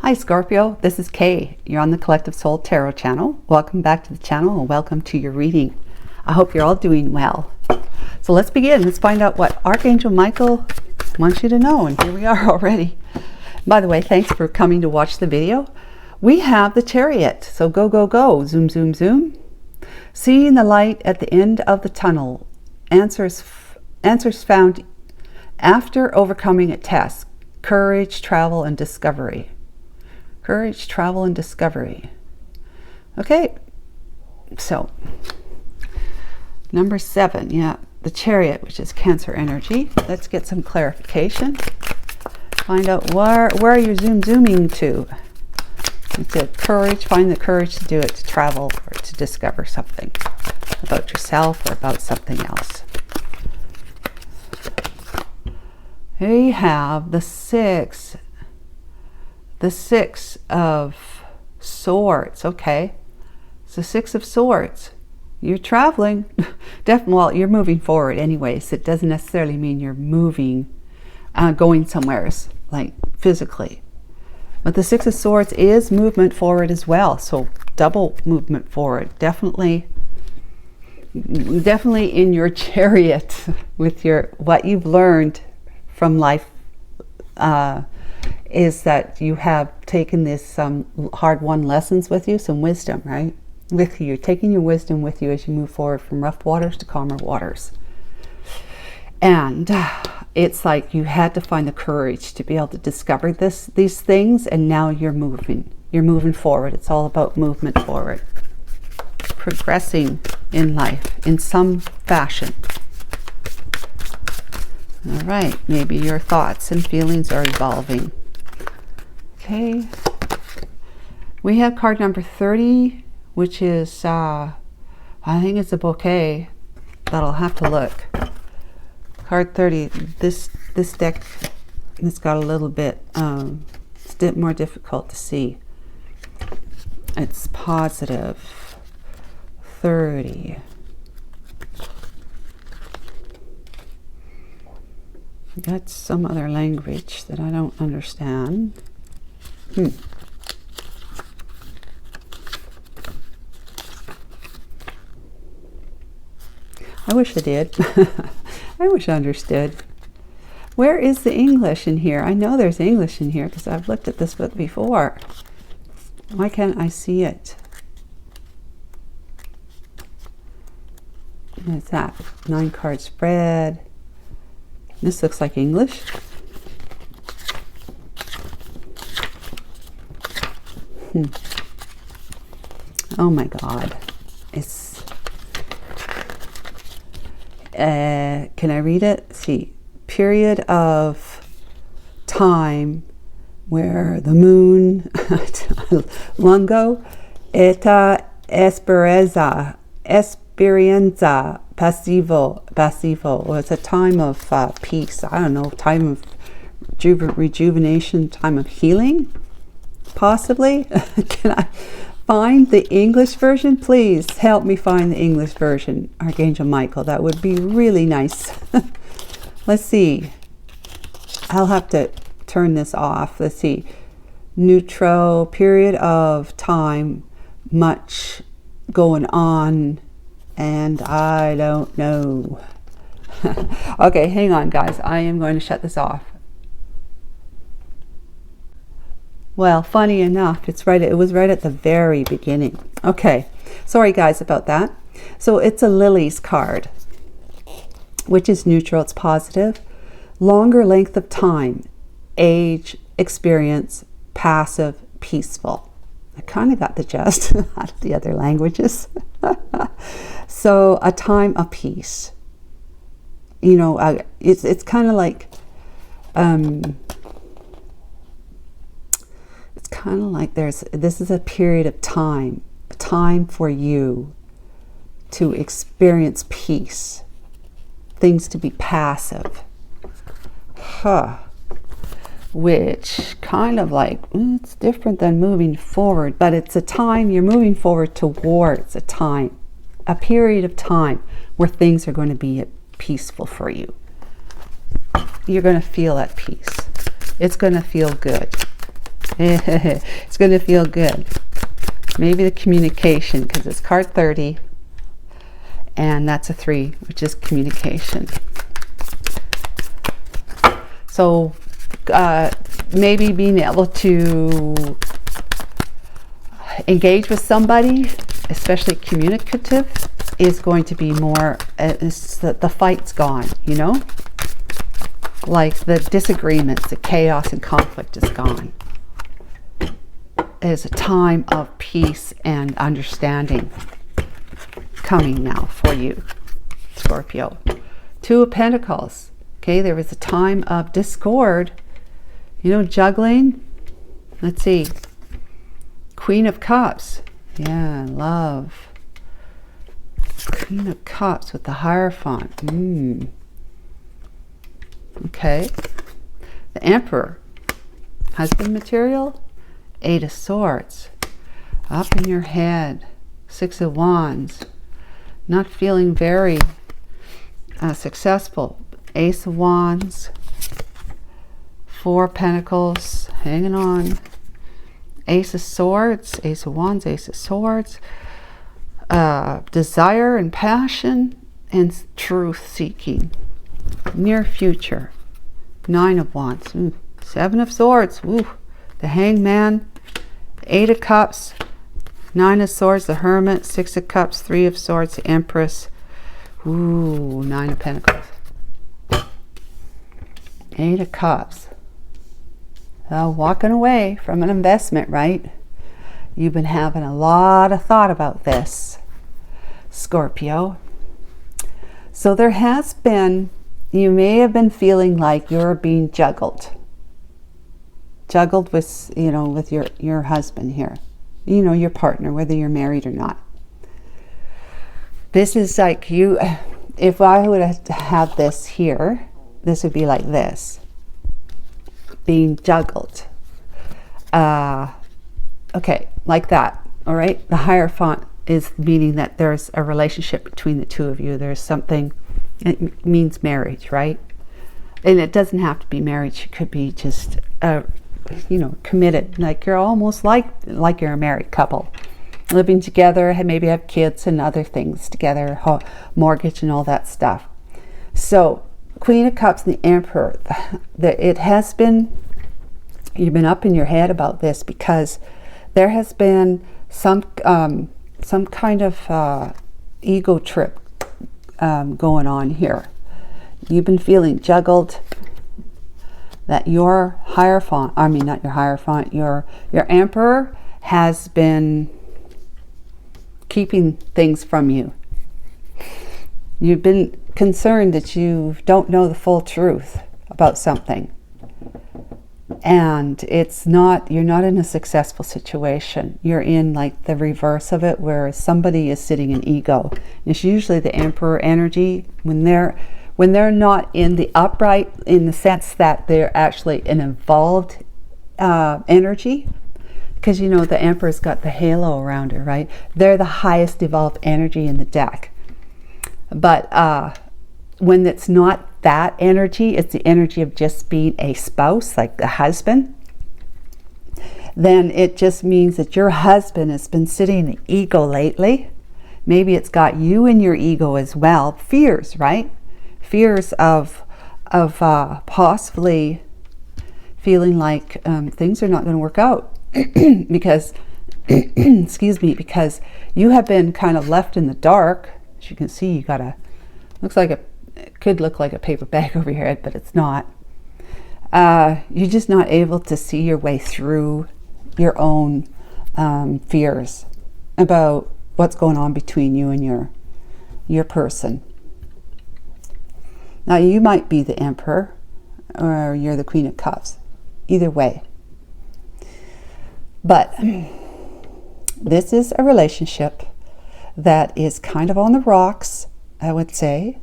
Hi Scorpio, this is Kay. You're on the Collective Soul Tarot channel. Welcome back to the channel and welcome to your reading. I hope you're all doing well. So let's begin. Let's find out what Archangel Michael wants you to know. And here we are already. By the way, thanks for coming to watch the video. We have the Chariot. So go, go, go. Zoom, zoom, zoom. Seeing the light at the end of the tunnel. Answers found after overcoming a test. Courage, travel, and discovery. Courage, travel, and discovery. Okay, so number 7, yeah, the Chariot, which is Cancer energy. Let's get some clarification. Find out where you're zooming to. It's a courage, find the courage to do it, to travel or to discover something about yourself or about something else. We have the 6 of Swords. Okay, it's the 6 of Swords. You're traveling. Well, you're moving forward anyways. It doesn't necessarily mean you're moving, going somewhere like physically. But the 6 of Swords is movement forward as well. So double movement forward. Definitely in your chariot with what you've learned from life. Is that you have taken this hard-won lessons with you, some wisdom, right? With you, taking your wisdom with you as you move forward from rough waters to calmer waters. And it's like you had to find the courage to be able to discover these things, and now you're moving forward. It's all about movement forward, progressing in life in some fashion. All right, maybe your thoughts and feelings are evolving. Okay, we have card number 30, which is, I think it's a bouquet, but I'll have to look. Card 30, this deck, it's got a little bit, it's a bit more difficult to see. It's positive 30. That's some other language that I don't understand. I wish I did. I wish I understood. Where is the English in here? I know there's English in here because I've looked at this book before. Why can't I see it? What's that? 9-card spread. This looks like English. Oh my God. It's can I read it? See, period of time where the moon lungo eta experiencia passivo. Well, it's a time of peace. I don't know, time of rejuvenation, time of healing, possibly. Can I find the English version? Please help me find the English version, Archangel Michael. That would be really nice. Let's see. I'll have to turn this off. Let's see. Neutral, period of time, much going on, and I don't know. Okay, hang on, guys. I am going to shut this off. Well, funny enough, it was right at the very beginning. Okay, sorry guys about that. So it's a Lilies card, which is neutral, it's positive. Longer length of time, age, experience, passive, peaceful. I kind of got the gist out of the other languages. So a time of peace. You know, it's kind of like, it's kind of like this is a period of time, a time for you to experience peace, things to be passive. Which kind of like, it's different than moving forward, but it's a time you're moving forward towards, a period of time where things are going to be peaceful for you. You're going to feel at peace. It's going to feel good. It's going to feel good. Maybe the communication, because it's card 30, and that's a 3, which is communication. So maybe being able to engage with somebody, especially communicative, is going to be more, the fight's gone, you know? Like the disagreements, the chaos and conflict is gone. There's a time of peace and understanding coming now for you, Scorpio. 2 of Pentacles. Okay, there was a time of discord, you know, juggling. Let's see. Queen of Cups. Yeah, love. Queen of Cups with the Hierophant. Okay. The Emperor. Husband material. 8 of Swords. Up in your head. 6 of Wands. Not feeling very successful. Ace of Wands. 4 Pentacles. Hanging on. Ace of Swords. Ace of Wands. Ace of Swords. Desire and passion and truth seeking. Near future. 9 of Wands. 7 of Swords. The Hangman. 8 of Cups. 9 of Swords. The Hermit. 6 of Cups. 3 of Swords. The Empress. 9 of Pentacles. 8 of Cups. Walking away from an investment, right? You've been having a lot of thought about this, Scorpio. So there has been, you may have been feeling like you're being juggled with, you know, with your husband here, you know, your partner, whether you're married or not. This is like you, if I would have this here, this would be like this, being juggled. Okay, like that. All right. The Hierophant is meaning that there's a relationship between the 2 of you. There's something, it means marriage, right? And it doesn't have to be marriage. It could be just, you know, committed. Like you're almost like you're a married couple, living together, maybe have kids and other things together, mortgage and all that stuff. So Queen of Cups and the Emperor, it has been, you've been up in your head about this because there has been some kind of ego trip going on here. You've been feeling juggled, that your Hierophant, I mean not your Hierophant, your Emperor has been keeping things from you. You've been concerned that you don't know the full truth about something, and it's not, you're not in a successful situation. You're in like the reverse of it, where somebody is sitting in ego. It's usually the Emperor energy when they're not in the upright, in the sense that they're actually an involved energy, because you know the Emperor's got the halo around her, right? They're the highest evolved energy in the deck. But when it's not that energy, it's the energy of just being a spouse, like the husband, then it just means that your husband has been sitting in ego lately. Maybe it's got you in your ego as well. Fears, right? Fears of possibly feeling like things are not going to work out because, excuse me, because you have been kind of left in the dark. As you can see, you got a, looks like it could look like a paper bag over your head, but it's not. You're just not able to see your way through your own fears about what's going on between you and your person. Now you might be the Emperor or you're the Queen of Cups. Either way. But this is a relationship that is kind of on the rocks, I would say.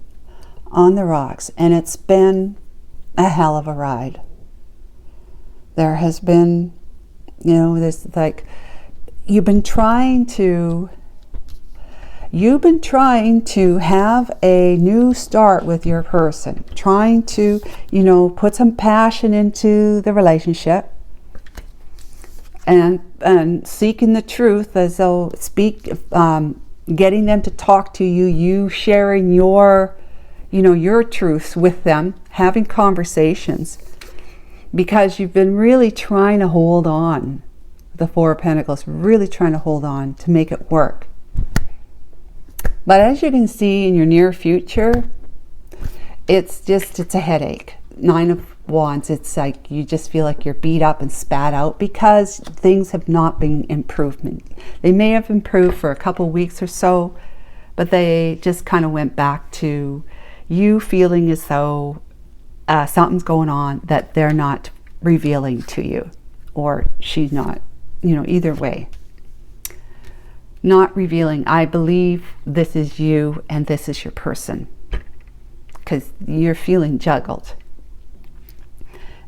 On the rocks. And it's been a hell of a ride. There has been, you know, this like, you've been trying to have a new start with your person, trying to, you know, put some passion into the relationship, and seeking the truth, as though getting them to talk to you, you sharing your truths with them, having conversations, because you've been really trying to hold on. The Four of Pentacles, really trying to hold on to make it work. But as you can see in your near future, it's a headache. Nine of Wands, it's like you just feel like you're beat up and spat out because things have not been improvement. They may have improved for a couple weeks or so, but they just kind of went back to you feeling as though something's going on that they're not revealing to you, or she's not, either way. Not revealing, I believe this is you and this is your person, because you're feeling juggled.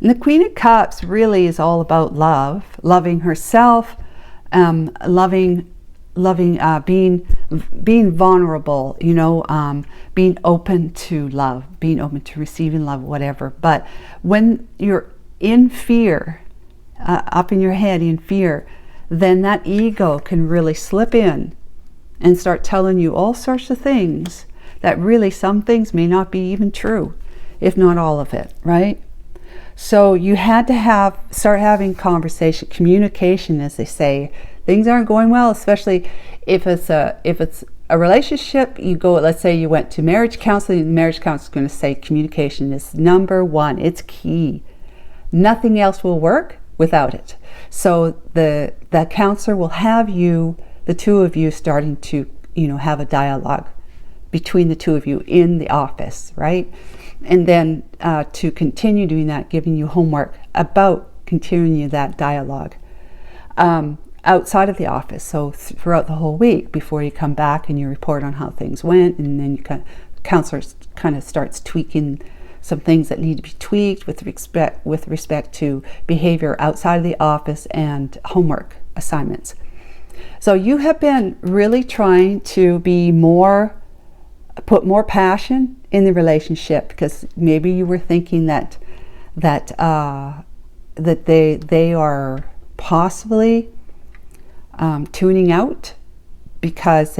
And the Queen of Cups really is all about love, loving herself, being vulnerable, being open to love, being open to receiving love, whatever. But when you're in fear, up in your head in fear, then that ego can really slip in and start telling you all sorts of things that really some things may not be even true, if not all of it, right? So you had to start having conversation, communication, as they say. Things aren't going well, especially if it's a relationship. You go, let's say you went to marriage counseling, and the marriage counselor is going to say communication is number one. It's key. Nothing else will work without it. So the counselor will have you, the two of you, starting to have a dialogue between the two of you in the office, right? And then to continue doing that, giving you homework about continuing that dialogue outside of the office. So throughout the whole week, before you come back and you report on how things went, and then the counselor kind of starts tweaking some things that need to be tweaked with respect to behavior outside of the office and homework assignments. So you have been really trying to put more passion in the relationship, because maybe you were thinking that they are possibly tuning out because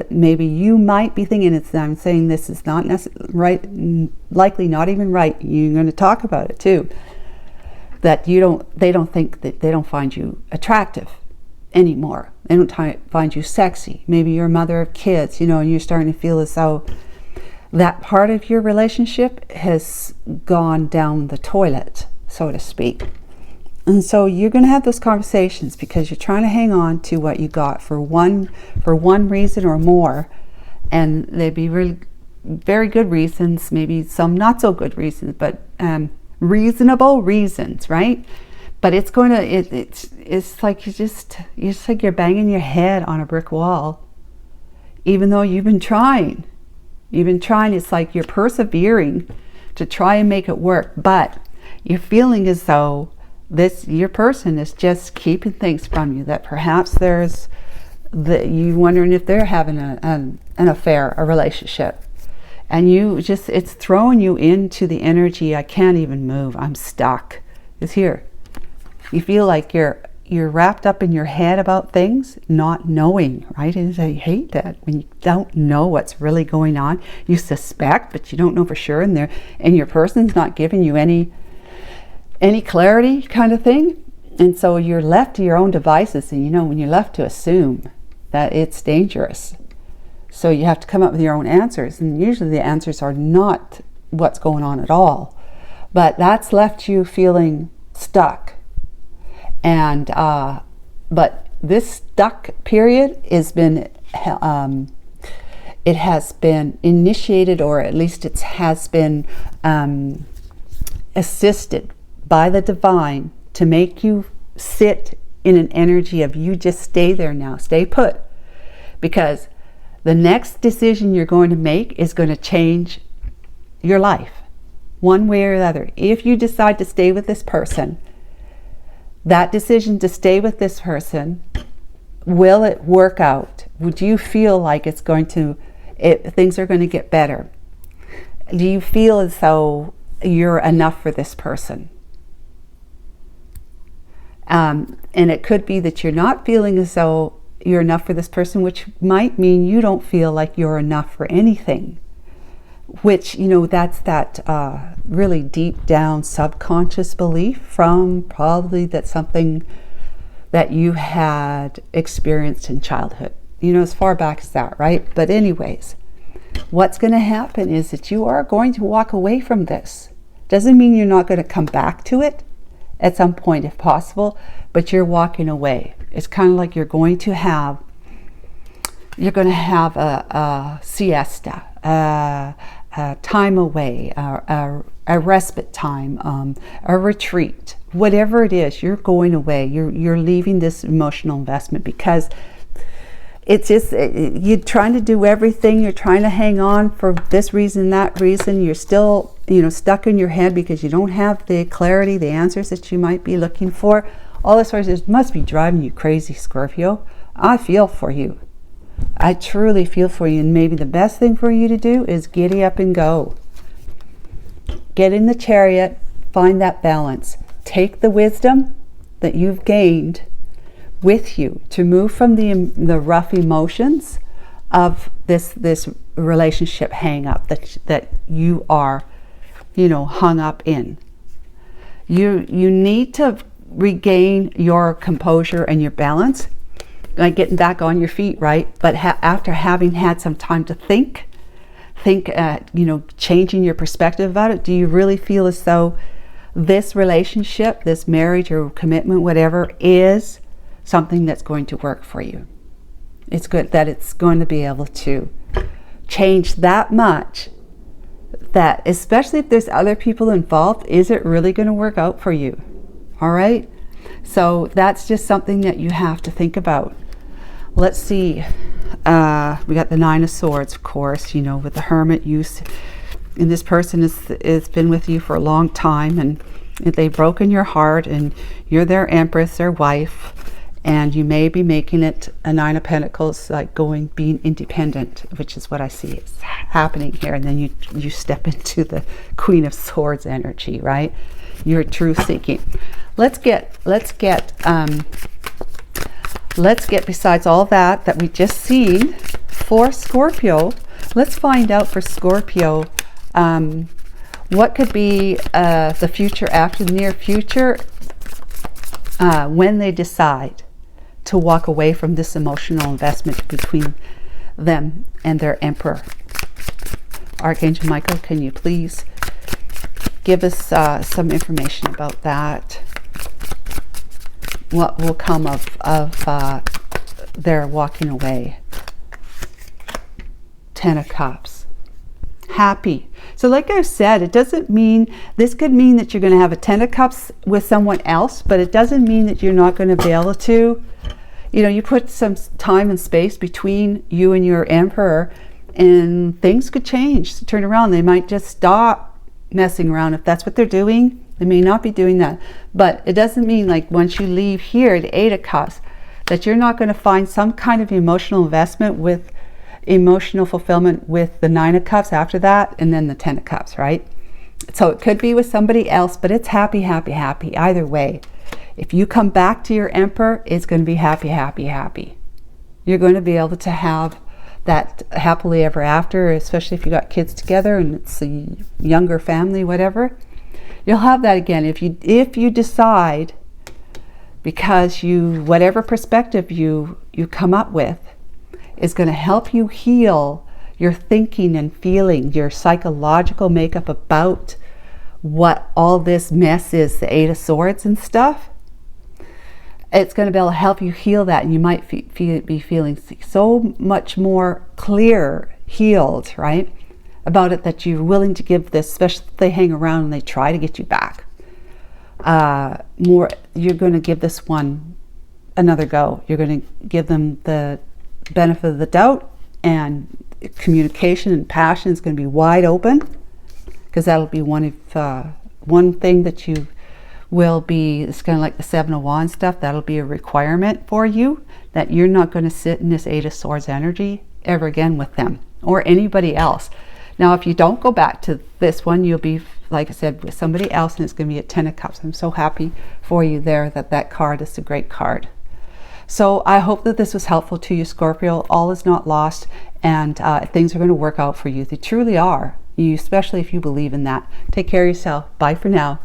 maybe you might be thinking I'm saying this is not right, likely not even right. You're going to talk about it too. That they don't find you attractive anymore. They don't find you sexy. Maybe you're a mother of kids, and you're starting to feel as though that part of your relationship has gone down the toilet, so to speak. And so you're going to have those conversations because you're trying to hang on to what you got for one reason or more, and they'd be really very good reasons, maybe some not so good reasons, but reasonable reasons, right? But it's like it's like you're banging your head on a brick wall, even though you've been trying. It's like you're persevering to try and make it work, but you're feeling as though your person is just keeping things from you, that perhaps you wondering if they're having an affair, a relationship, and it's throwing you into the energy, I can't even move, I'm stuck. It's here. You feel like you're wrapped up in your head about things, not knowing, right? And I hate that when you don't know what's really going on. You suspect, but you don't know for sure, and your person's not giving you any clarity, kind of thing. And so you're left to your own devices, and when you're left to assume that it's dangerous. So you have to come up with your own answers, and usually the answers are not what's going on at all. But that's left you feeling stuck. And but this stuck period has been it has been initiated, or at least it has been assisted by the divine to make you sit in an energy of you just stay there now, stay put, because the next decision you're going to make is going to change your life one way or the other. If you decide to stay with this person, that decision to stay with this person, will it work out? Would you feel like things are going to get better? Do you feel as though you're enough for this person? And it could be that you're not feeling as though you're enough for this person, which might mean you don't feel like you're enough for anything. Which, you know, that's that really deep down subconscious belief from probably that something that you had experienced in childhood. You know, as far back as that, right? But anyways, what's going to happen is that you are going to walk away from this. Doesn't mean you're not going to come back to it at some point if possible, but you're walking away. It's kind of like you're going to have a siesta, a time away, a respite time, a retreat, whatever it is. You're going away. You're leaving this emotional investment because it's just, you're trying to do everything. You're trying to hang on for this reason, that reason. You're still, you know, stuck in your head because you don't have the clarity, the answers that you might be looking for. All this sort of stuff must be driving you crazy, Scorpio. I feel for you. I truly feel for you. And maybe the best thing for you to do is giddy up and go. Get in the chariot, find that balance. Take the wisdom that you've gained with you to move from the rough emotions of this relationship hang up that you are, you know, hung up in. You need to regain your composure and your balance, like getting back on your feet, right? But after having had some time to think, you know, changing your perspective about it, do you really feel as though this relationship, this marriage or commitment, whatever, is something that's going to work for you? It's good that it's going to be able to change that much, that especially if there's other people involved, is it really going to work out for you? All right, so that's just something that you have to think about. Let's see, we got the Nine of Swords, of course, you know, with the Hermit use, and this person has been with you for a long time, and they've broken your heart, and you're their Empress, their wife, and you may be making it a Nine of Pentacles, like being independent, which is what I see is happening here, and then you step into the Queen of Swords energy, right? You're truth seeking. Let's get besides all that we just seen for Scorpio, let's find out for Scorpio what could be the future after the near future when they decide to walk away from this emotional investment between them and their Emperor. Archangel Michael, can you please give us some information about that? What will come of their walking away? Ten of Cups. Happy. So like I said, it doesn't mean, this could mean that you're going to have a Ten of Cups with someone else, but it doesn't mean that you're not going to be able to, you know, you put some time and space between you and your Emperor, and things could change, turn around. They might just stop messing around if that's what they're doing. They may not be doing that, but it doesn't mean like once you leave here, the Eight of Cups, that you're not going to find some kind of emotional investment with emotional fulfillment with the Nine of Cups after that, and then the Ten of Cups, right? So it could be with somebody else, but it's happy, happy, happy either way. If you come back to your Emperor, it's going to be happy, happy, happy. You're going to be able to have that happily ever after, especially if you got kids together and it's a younger family, whatever. You'll have that again if you decide, because whatever perspective you come up with is going to help you heal your thinking and feeling, your psychological makeup about what all this mess is, the Eight of Swords and stuff. It's going to be able to help you heal that, and you might be feeling so much more clear, healed, right, about it, that you're willing to give this, especially if they hang around and they try to get you back. You're going to give this one another go. You're going to give them the benefit of the doubt, and communication and passion is going to be wide open, because that'll be one thing that you will be. It's kind of like the Seven of Wands stuff. That'll be a requirement for you, that you're not going to sit in this Eight of Swords energy ever again with them or anybody else. Now, if you don't go back to this one, you'll be like I said, with somebody else, and it's going to be a 10 of Cups. I'm so happy for you there that card is a great card. So I hope that this was helpful to you, Scorpio. All is not lost, and things are going to work out for you. They truly are, especially if you believe in that. Take care of yourself. Bye for now.